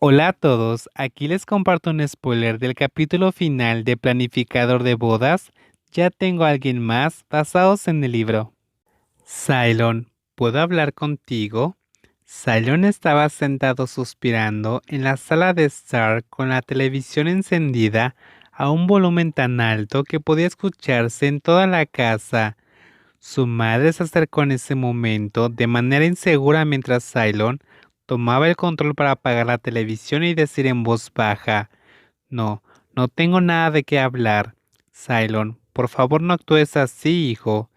Hola a todos, aquí les comparto un spoiler del capítulo final de Planificador de Bodas. Ya tengo a alguien más basados en el libro. Cylon, ¿puedo hablar contigo? Cylon estaba sentado suspirando en la sala de estar con la televisión encendida a un volumen tan alto que podía escucharse en toda la casa. Su madre se acercó en ese momento de manera insegura mientras Cylon tomaba el control para apagar la televisión y decir en voz baja: No, no tengo nada de qué hablar. Cylon, por favor no actúes así, hijo.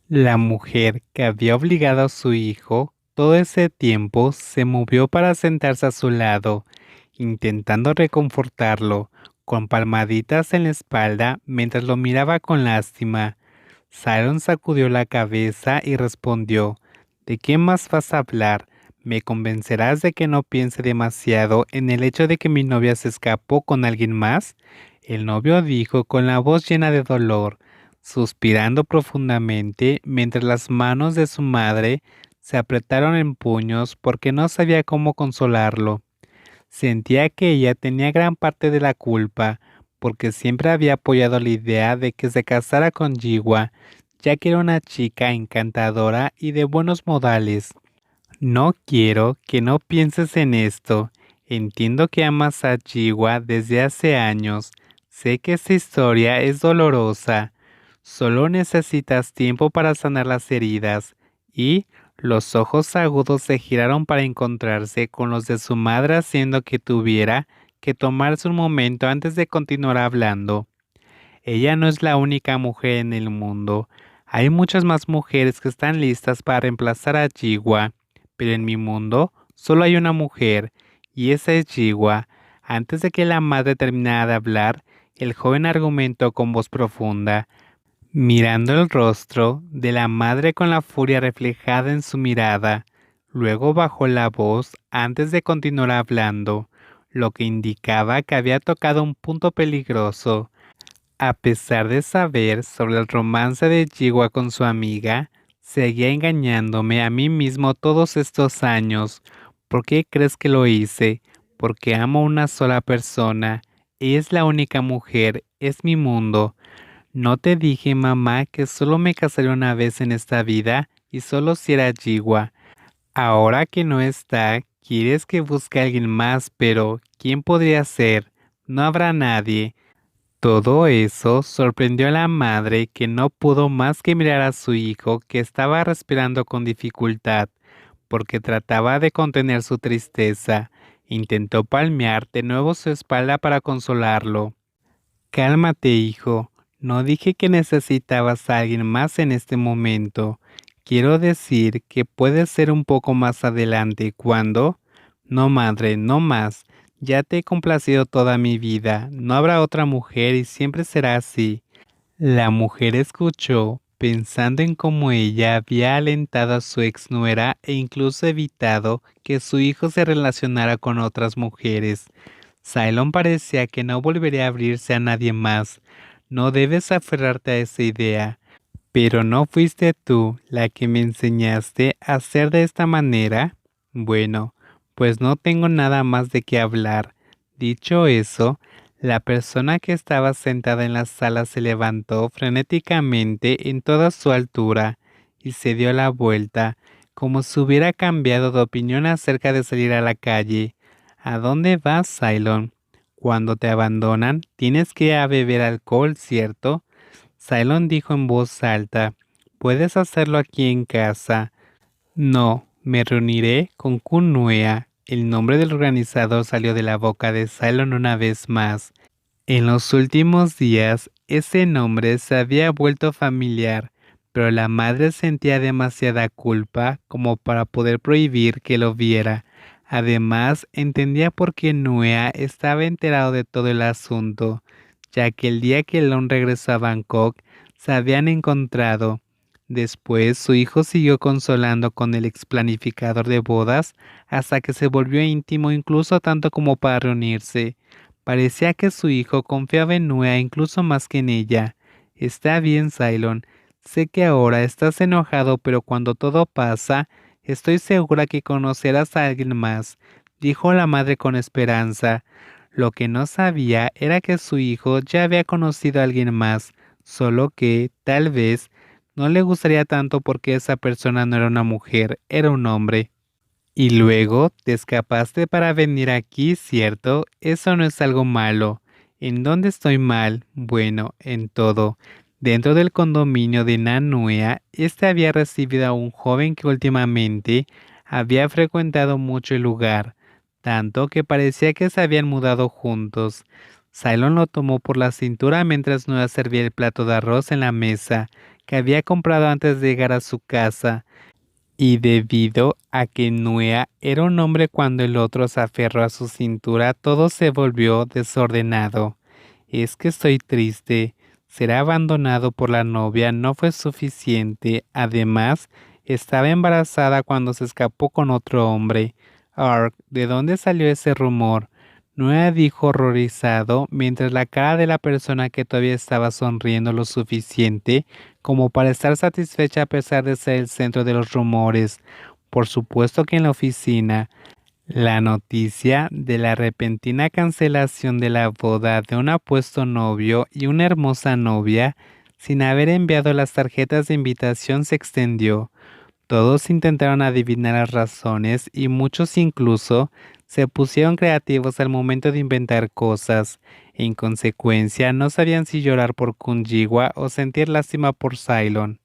La mujer que había obligado a su hijo todo ese tiempo se movió para sentarse a su lado, intentando reconfortarlo, con palmaditas en la espalda mientras lo miraba con lástima. Cylon sacudió la cabeza y respondió: ¿De qué más vas a hablar? ¿Me convencerás de que no piense demasiado en el hecho de que mi novia se escapó con alguien más? El novio dijo con la voz llena de dolor, suspirando profundamente mientras las manos de su madre se apretaron en puños porque no sabía cómo consolarlo. Sentía que ella tenía gran parte de la culpa, porque siempre había apoyado la idea de que se casara con Jiwa, ya que era una chica encantadora y de buenos modales. No quiero que no pienses en esto. Entiendo que amas a Jiwa desde hace años. Sé que esta historia es dolorosa. Solo necesitas tiempo para sanar las heridas. Y los ojos agudos se giraron para encontrarse con los de su madre, haciendo que tuviera que tomarse un momento antes de continuar hablando. Ella no es la única mujer en el mundo. Hay muchas más mujeres que están listas para reemplazar a Jiwa, pero en mi mundo solo hay una mujer, y esa es Jiwa. Antes de que la madre terminara de hablar, el joven argumentó con voz profunda, mirando el rostro de la madre con la furia reflejada en su mirada. Luego bajó la voz antes de continuar hablando, lo que indicaba que había tocado un punto peligroso. A pesar de saber sobre el romance de Jiwa con su amiga, seguía engañándome a mí mismo todos estos años. ¿Por qué crees que lo hice? Porque amo a una sola persona. Ella es la única mujer, es mi mundo. No te dije, mamá, que solo me casaré una vez en esta vida y solo si era Jiwa. Ahora que no está, quieres que busque a alguien más, pero ¿quién podría ser? No habrá nadie. Todo eso sorprendió a la madre, que no pudo más que mirar a su hijo, que estaba respirando con dificultad, porque trataba de contener su tristeza. Intentó palmear de nuevo su espalda para consolarlo. Cálmate, hijo. No dije que necesitabas a alguien más en este momento. Quiero decir que puede ser un poco más adelante cuando... No, madre, no más. Ya te he complacido toda mi vida. No habrá otra mujer y siempre será así. La mujer escuchó, pensando en cómo ella había alentado a su ex nuera e incluso evitado que su hijo se relacionara con otras mujeres. Cylon parecía que no volvería a abrirse a nadie más. No debes aferrarte a esa idea. Pero ¿no fuiste tú la que me enseñaste a hacer de esta manera? Bueno, pues no tengo nada más de qué hablar. Dicho eso, la persona que estaba sentada en la sala se levantó frenéticamente en toda su altura y se dio la vuelta, como si hubiera cambiado de opinión acerca de salir a la calle. ¿A dónde vas, Cylon? Cuando te abandonan, tienes que ir a beber alcohol, ¿cierto? Cylon dijo en voz alta, «Puedes hacerlo aquí en casa». «No, me reuniré con Kunua». El nombre del organizador salió de la boca de Cylon una vez más. En los últimos días, ese nombre se había vuelto familiar, pero la madre sentía demasiada culpa como para poder prohibir que lo viera. Además, entendía por qué Nuea estaba enterado de todo el asunto, ya que el día que Lon regresó a Bangkok, se habían encontrado. Después, su hijo siguió consolando con el explanificador de bodas hasta que se volvió íntimo, incluso tanto como para reunirse. Parecía que su hijo confiaba en Nuea incluso más que en ella. Está bien, Cylon. Sé que ahora estás enojado, pero cuando todo pasa, estoy segura que conocerás a alguien más. dijo la madre con esperanza. Lo que no sabía era que su hijo ya había conocido a alguien más, solo que, tal vez, no le gustaría tanto porque esa persona no era una mujer, era un hombre. Y luego te escapaste para venir aquí, ¿cierto? Eso no es algo malo. ¿En dónde estoy mal? Bueno, en todo. Dentro del condominio de Nanuea, este había recibido a un joven que últimamente había frecuentado mucho el lugar, tanto que parecía que se habían mudado juntos. Cylon lo tomó por la cintura mientras Nuea servía el plato de arroz en la mesa, que había comprado antes de llegar a su casa. Y debido a que Nuea era un hombre cuando el otro se aferró a su cintura, todo se volvió desordenado. Es que estoy triste. Ser abandonado por la novia no fue suficiente. Además, estaba embarazada cuando se escapó con otro hombre. Ark, ¿de dónde salió ese rumor? Nuea dijo horrorizado, mientras la cara de la persona que todavía estaba sonriendo lo suficiente como para estar satisfecha a pesar de ser el centro de los rumores. Por supuesto que en la oficina, la noticia de la repentina cancelación de la boda de un apuesto novio y una hermosa novia, sin haber enviado las tarjetas de invitación, se extendió. Todos intentaron adivinar las razones y muchos incluso se pusieron creativos al momento de inventar cosas. En consecuencia, no sabían si llorar por Kunjiwa o sentir lástima por Cylon.